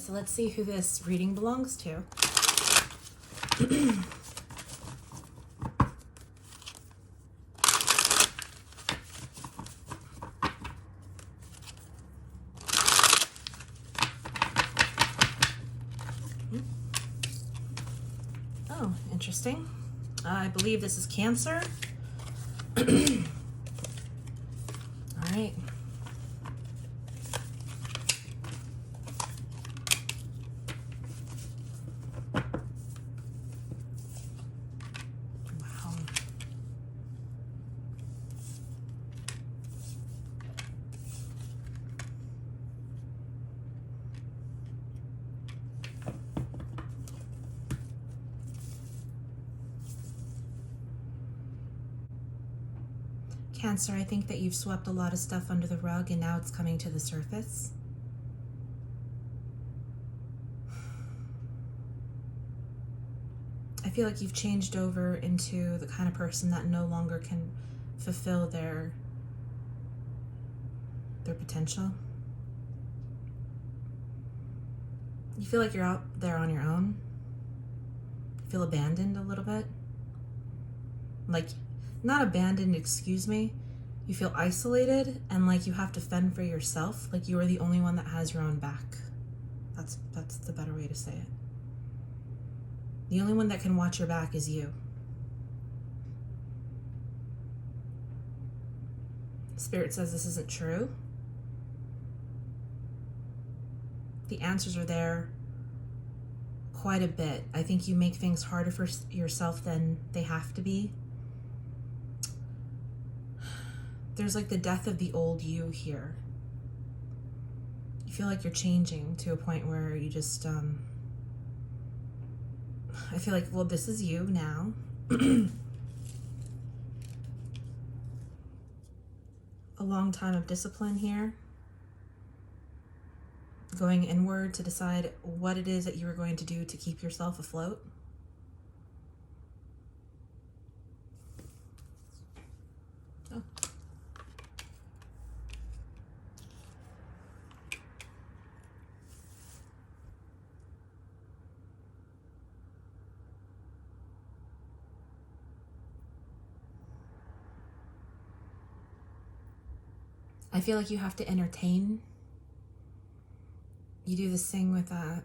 So let's see who this reading belongs to. Oh, interesting. I believe this is Cancer. All right. Wow. Cancer, I think that you've swept a lot of stuff under the rug and now it's coming to the surface. I feel like you've changed over into the kind of person that no longer can fulfill their potential. You feel like you're out there on your own. You feel abandoned a little bit. Like, not abandoned, excuse me. You feel isolated and like you have to fend for yourself, like you are the only one that has your own back. That's the better way to say it. The only one that can watch your back is you. Spirit says this isn't true. The answers are there quite a bit. I think you make things harder for yourself than they have to be. There's like the death of the old you here. You feel like you're changing to a point where you just, I feel like, well, this is you now. A long time of discipline here. Going inward to decide what it is that you are going to do to keep yourself afloat. Oh. I feel like you have to entertain. You do this thing with I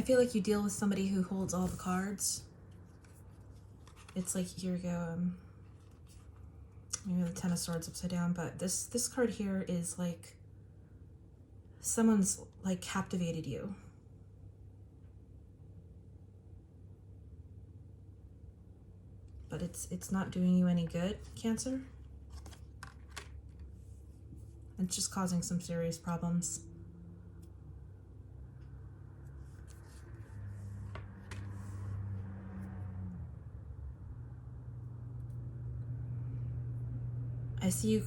feel like you deal with somebody who holds all the cards. It's like, here we go, maybe the Ten of Swords upside down, but this card here is like someone's like captivated you. But it's not doing you any good, Cancer. It's just causing some serious problems. I see you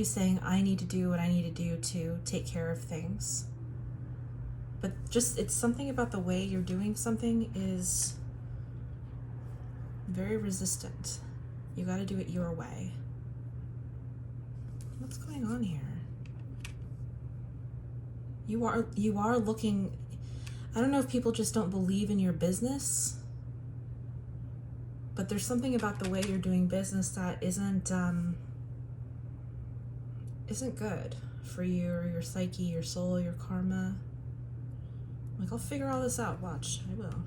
saying, I need to do what I need to do to take care of things. But just, it's something about the way you're doing something is very resistant. You got to do it your way. What's going on here? You are looking, I don't know if people just don't believe in your business, but there's something about the way you're doing business that isn't good for you or your psyche, your soul, your karma. Like, I'll figure all this out. Watch, I will.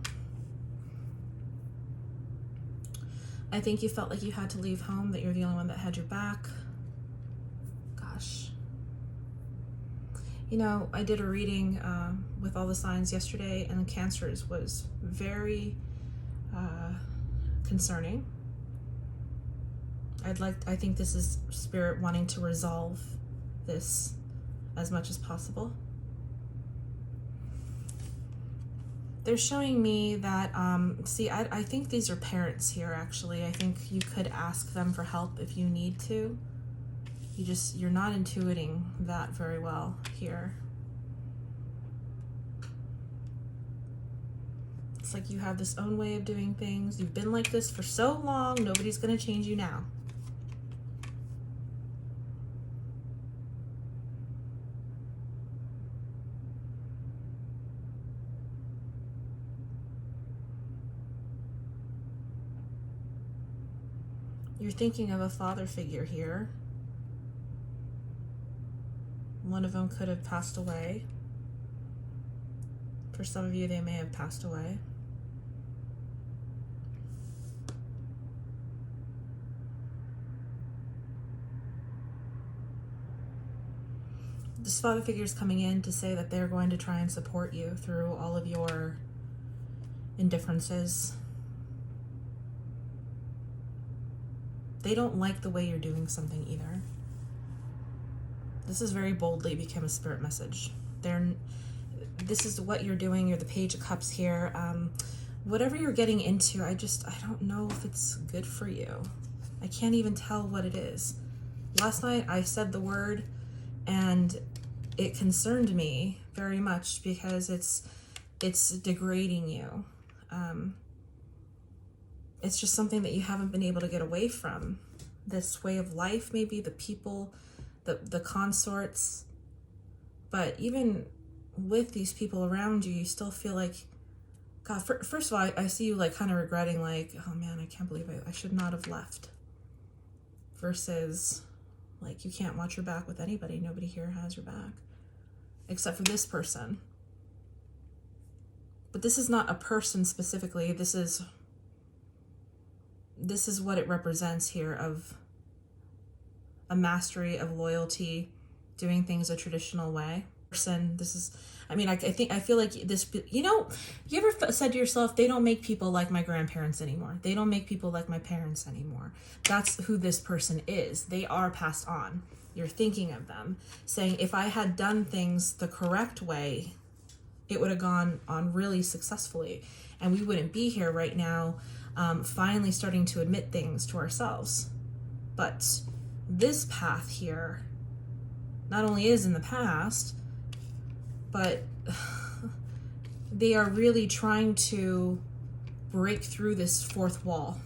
I think you felt like you had to leave home, that you're the only one that had your back. Gosh. You know, I did a reading with all the signs yesterday, and Cancer's was very concerning. I think this is Spirit wanting to resolve this as much as possible. They're showing me that, see, I think these are parents here, actually. I think you could ask them for help if you need to. You're not intuiting that very well here. It's like you have this own way of doing things. You've been like this for so long, nobody's going to change you now. You're thinking of a father figure here. One of them could have passed away. For some of you, they may have passed away. This father figure is coming in to say that they're going to try and support you through all of your indifferences. They don't like the way you're doing something either. This is very boldly become a spirit message. This is what you're doing. You're the Page of Cups here. Whatever you're getting into, I don't know if it's good for you. I can't even tell what it is. Last night I said the word and it concerned me very much because it's degrading you. It's just something that you haven't been able to get away from. This way of life, maybe the people, the consorts. But even with these people around you, you still feel like, God, first of all, I see you like kind of regretting, like, oh man, I can't believe I should not have left. Versus, like, you can't watch your back with anybody. Nobody here has your back. Except for this person. But this is not a person specifically. This is what it represents here of a mastery of loyalty, doing things a traditional way. Person, this is, I mean, I feel like this, you know, you ever said to yourself, they don't make people like my grandparents anymore. They don't make people like my parents anymore. That's who this person is. They are passed on. You're thinking of them, saying, if I had done things the correct way, it would have gone on really successfully. And we wouldn't be here right now, finally starting to admit things to ourselves. But this path here not only is in the past, but they are really trying to break through this fourth wall.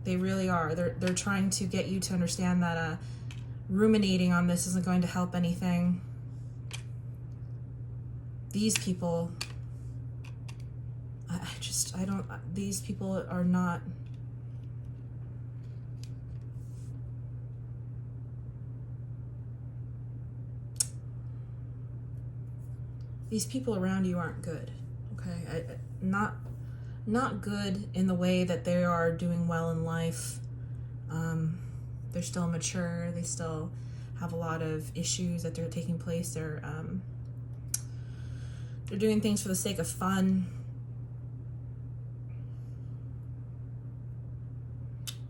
They really are. They're trying to get you to understand that ruminating on this isn't going to help anything. These people, these people are not, these people around you aren't good, okay? Not good in the way that they are doing well in life. They're still immature. They still have a lot of issues that they're taking place. They're doing things for the sake of fun.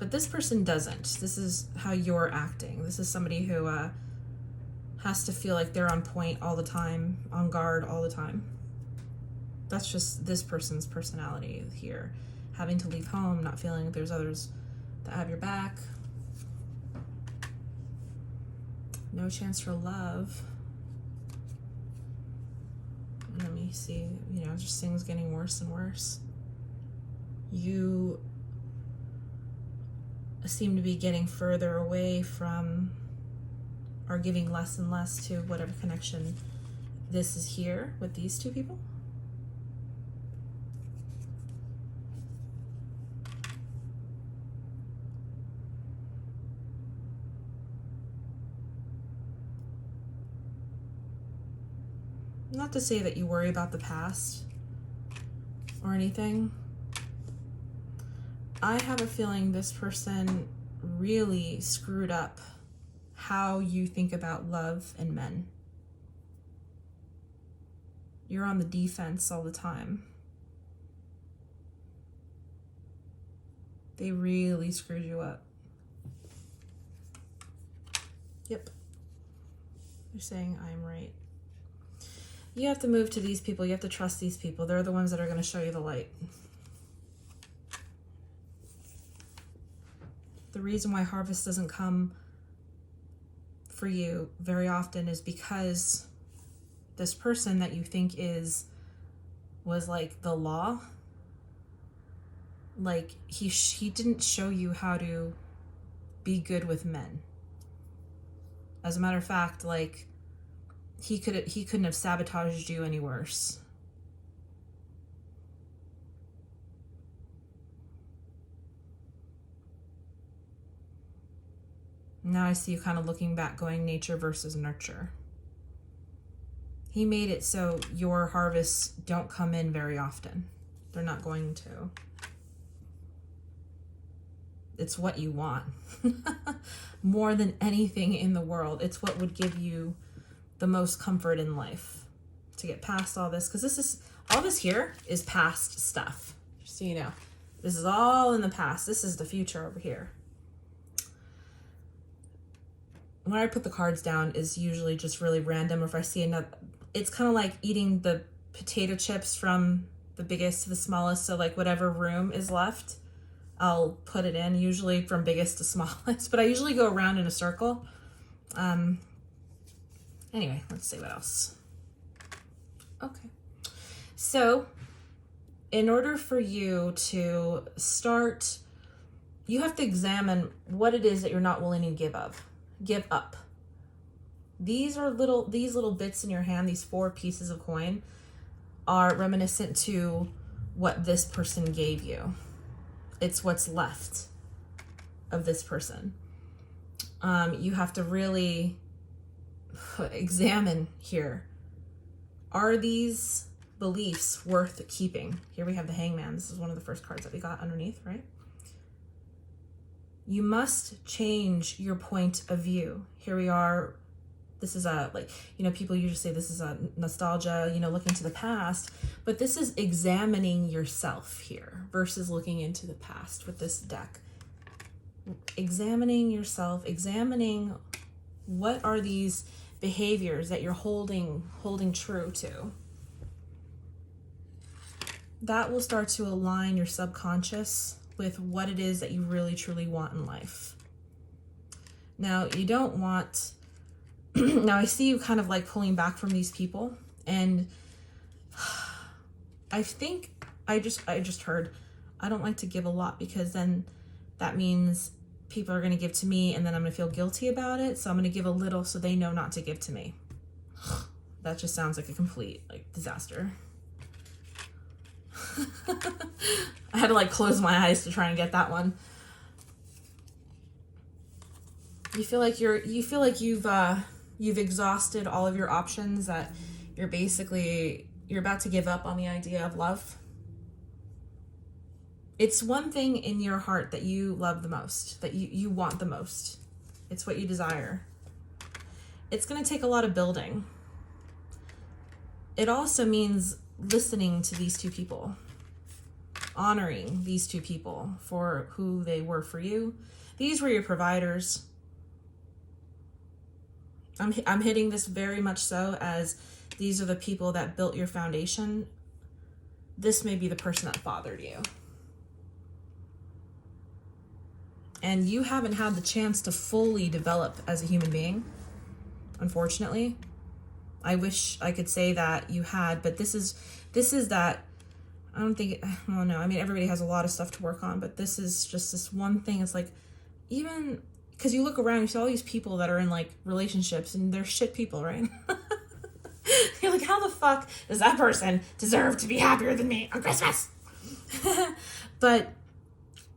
But this person doesn't. This is how you're acting. This is somebody who has to feel like they're on point all the time, on guard all the time. That's just this person's personality here. Having to leave home, not feeling like there's others that have your back. No chance for love. Let me see, just things getting worse and worse. You seem to be getting further away from, or giving less and less to whatever connection this is here with these two people. Not to say that you worry about the past or anything. I have a feeling this person really screwed up how you think about love and men. You're on the defense all the time. They really screwed you up. Yep. They're saying I'm right. You have to move to these people. You have to trust these people. They're the ones that are going to show you the light. The reason why harvest doesn't come for you very often is because this person that you think is was like the law. Like he didn't show you how to be good with men. As a matter of fact, like he couldn't have sabotaged you any worse. Now I see you kind of looking back, going nature versus nurture. He made it so your harvests don't come in very often. They're not going to. It's what you want. More than anything in the world. It's what would give you the most comfort in life. To get past all this. Because all this here is past stuff. Just so you know. This is all in the past. This is the future over here. When I put the cards down is usually just really random. Or if I see another, it's kind of like eating the potato chips from the biggest to the smallest. So like whatever room is left, I'll put it in, usually from biggest to smallest. But I usually go around in a circle. Anyway, let's see what else. Okay. So in order for you to start, you have to examine what it is that you're not willing to give up. These little bits in your hand, these 4 pieces of coin, are reminiscent to what this person gave you. It's what's left of this person. You have to really examine here. Are these beliefs worth keeping? Here we have the Hangman. This is one of the first cards that we got underneath, right? You must change your point of view. Here we are. This is people usually say this is a nostalgia, looking to the past, but this is examining yourself here versus looking into the past with this deck. Examining yourself, examining what are these behaviors that you're holding true to. That will start to align your subconscious with what it is that you really truly want in life. Now, you don't want now I see you kind of like pulling back from these people, and I think I just heard I don't like to give a lot, because then that means people are going to give to me and then I'm going to feel guilty about it. So I'm going to give a little so they know not to give to me. That just sounds like a complete disaster. I had to close my eyes to try and get that one. You feel like you've exhausted all of your options, that you're about to give up on the idea of love. It's one thing in your heart that you love the most, that you want the most. It's what you desire. It's going to take a lot of building. It also means listening to these 2 people, honoring these 2 people for who they were for you. These were your providers. I'm hitting this very much so as these are the people that built your foundation. This may be the person that bothered you. And you haven't had the chance to fully develop as a human being, unfortunately. I wish I could say that you had, but this is that, I don't know. I mean, everybody has a lot of stuff to work on, but this is just this one thing. It's even because you look around, you see all these people that are in relationships, and they're shit people, right? You're like, how the fuck does that person deserve to be happier than me on Christmas? But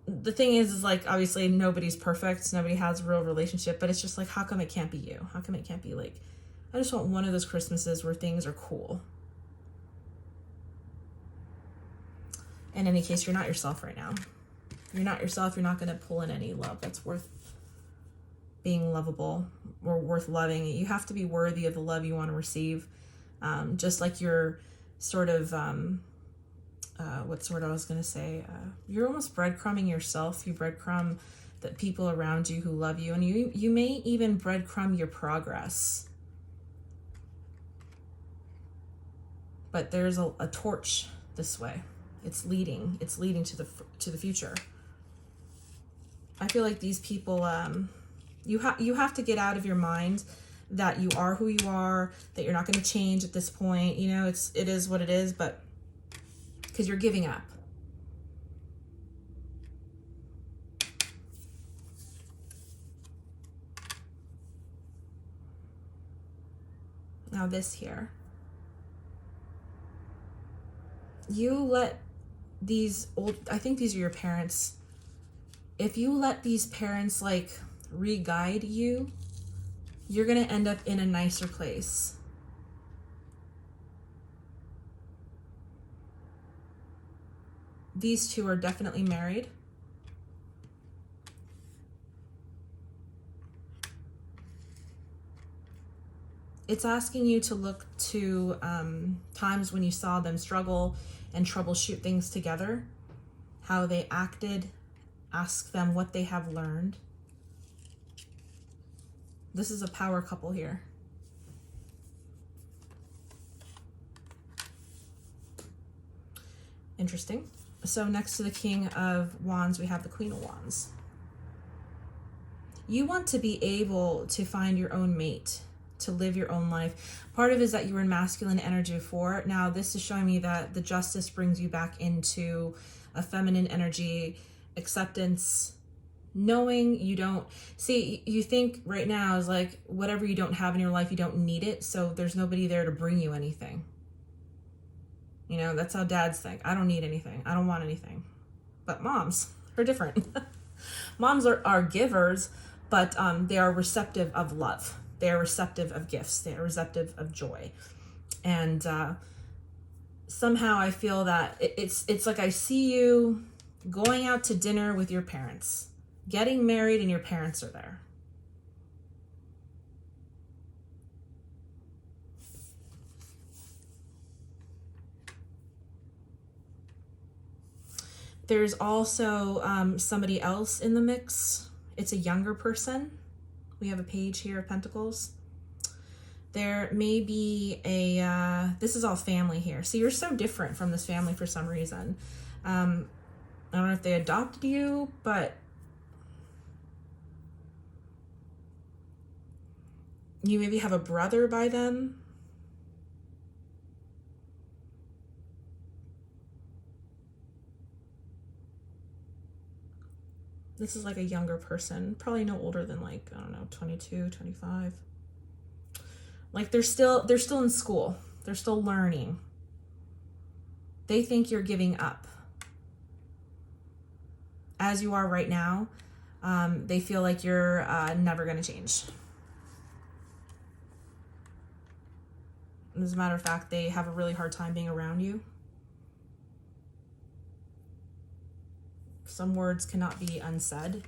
the thing is obviously nobody's perfect. Nobody has a real relationship, but it's just how come it can't be you? How come it can't be I just want one of those Christmases where things are cool. In any case, you're not yourself right now. You're not yourself. You're not going to pull in any love that's worth being lovable or worth loving. You have to be worthy of the love you want to receive. Just like you're sort of, you're almost breadcrumbing yourself. You breadcrumb the people around you who love you. And you may even breadcrumb your progress. But there's a torch this way. It's leading to the future. I feel like these people, you have to get out of your mind that you are who you are, that you're not going to change at this point. It is what it is, but because you're giving up. Now this here. You let these old, I think these are your parents. If you let these parents like re-guide you, you're going to end up in a nicer place. These two are definitely married. It's asking you to look to times when you saw them struggle and troubleshoot things together, how they acted, ask them what they have learned. This is a power couple here. Interesting. So next to the King of Wands, we have the Queen of Wands. You want to be able to find your own mate, to live your own life. Part of it is that you were in masculine energy before. Now this is showing me that the Justice brings you back into a feminine energy, acceptance, knowing you don't, see, you think right now is like whatever you don't have in your life, you don't need it. So there's nobody there to bring you anything. You know, that's how dads think. I don't need anything. I don't want anything. But moms are different. Moms are givers, but they are receptive of love. They are receptive of gifts. They are receptive of joy. And somehow I feel that it's like I see you going out to dinner with your parents, getting married, and your parents are there. There's also somebody else in the mix. It's a younger person. We have a page here of Pentacles. There may be a, this is all family here. See, you're so different from this family for some reason. I don't know if they adopted you, but you maybe have a brother by them. This is like a younger person, probably no older than like, I don't know, 22, 25. Like they're still in school. They're still learning. They think you're giving up. As you are right now, they feel like you're never going to change. As a matter of fact, they have a really hard time being around you. Some words cannot be unsaid.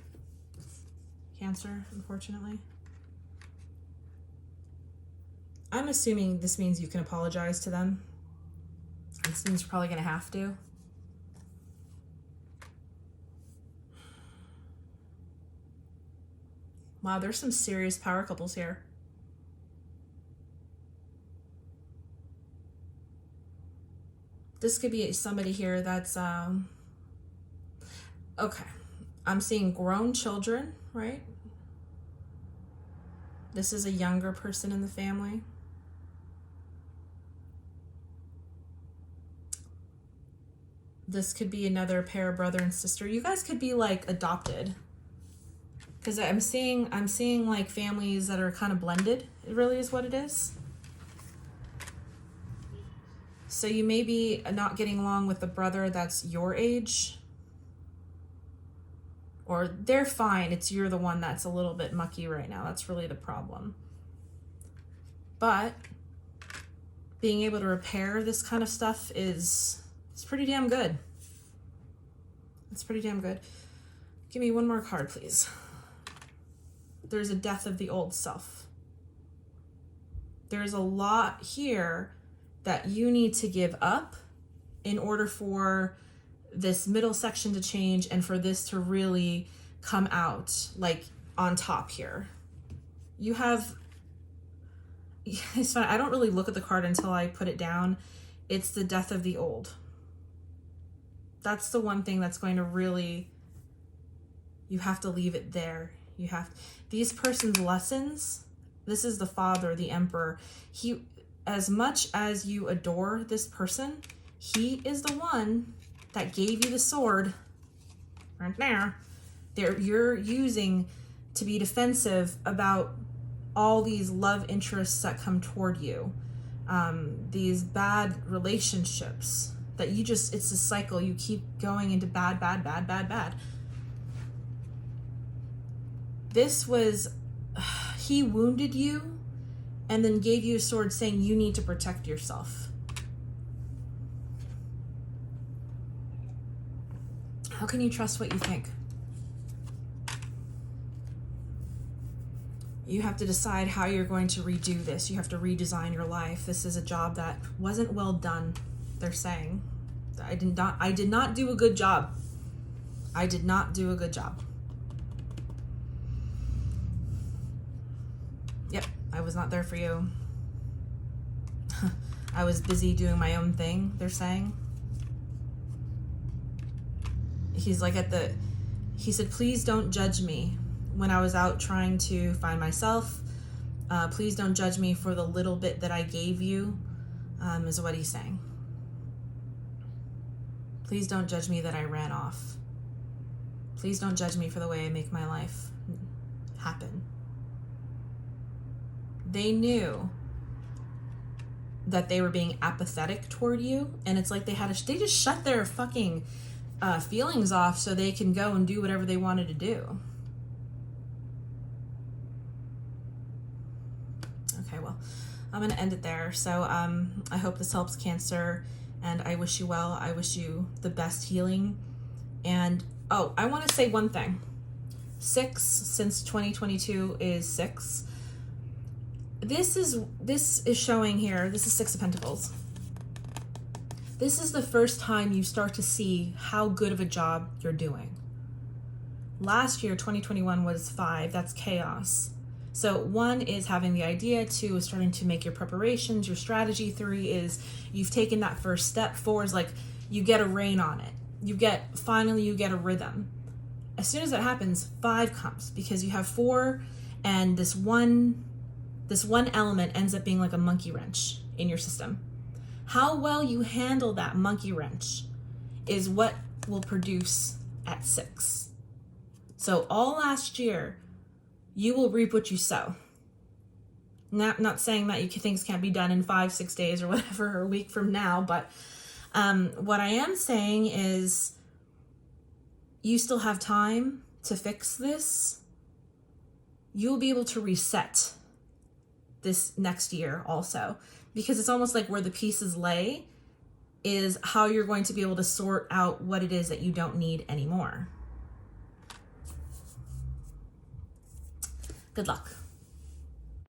Cancer, unfortunately. I'm assuming this means you can apologize to them. This means you're probably going to have to. Wow, there's some serious power couples here. This could be somebody here that's okay, I'm seeing grown children, right? This is a younger person in the family. This could be another pair of brother and sister. You guys could be like adopted. Because I'm seeing like families that are kind of blended. It really is what it is. So you may be not getting along with a brother that's your age. Or they're fine, it's you're the one that's a little bit mucky right now. That's really the problem. But being able to repair this kind of stuff it's pretty damn good. It's pretty damn good. Give me one more card, please. There's a death of the old self. There's a lot here that you need to give up in order for this middle section to change and for this to really come out like on top here. You have, it's fine. I don't really look at the card until I put it down. It's the death of the old. That's the one thing that's going to really, you have to leave it there. You have, these person's lessons, this is the father, the emperor. He, as much as you adore this person, He is the one that gave you the sword right there. You're using to be defensive about all these love interests that come toward you. These bad relationships that it's a cycle. You keep going into bad. This was, he wounded you and then gave you a sword saying you need to protect yourself. How can you trust what you think? You have to decide how you're going to redo this. You have to redesign your life. This is a job that wasn't well done, they're saying. I did not do a good job. I did not do a good job. Yep, I was not there for you. I was busy doing my own thing, they're saying. He's like he said, please don't judge me when I was out trying to find myself. Please don't judge me for the little bit that I gave you, is what he's saying. Please don't judge me that I ran off. Please don't judge me for the way I make my life happen. They knew that they were being apathetic toward you, and it's like they just shut their fucking feelings off so they can go and do whatever they wanted to do. Okay, well, I'm going to end it there. So I hope this helps, Cancer, and I wish you well. I wish you the best healing. And, oh, I want to say one thing. 6, since 2022 is 6. This is showing here, this is 6 of Pentacles. This is the first time you start to see how good of a job you're doing. Last year, 2021, was 5. That's chaos. So 1 is having the idea, 2 is starting to make your preparations, your strategy, 3 is you've taken that first step, 4 is like you get a rein on it. Finally you get a rhythm. As soon as that happens, 5 comes because you have 4 and this one element ends up being like a monkey wrench in your system. How well you handle that monkey wrench is what will produce at 6. So all last year, you will reap what you sow. Not saying that things can't be done in 5-6 days or whatever, or a week from now, but what I am saying is you still have time to fix this. You'll be able to reset this next year also, because it's almost like where the pieces lay is how you're going to be able to sort out what it is that you don't need anymore. Good luck.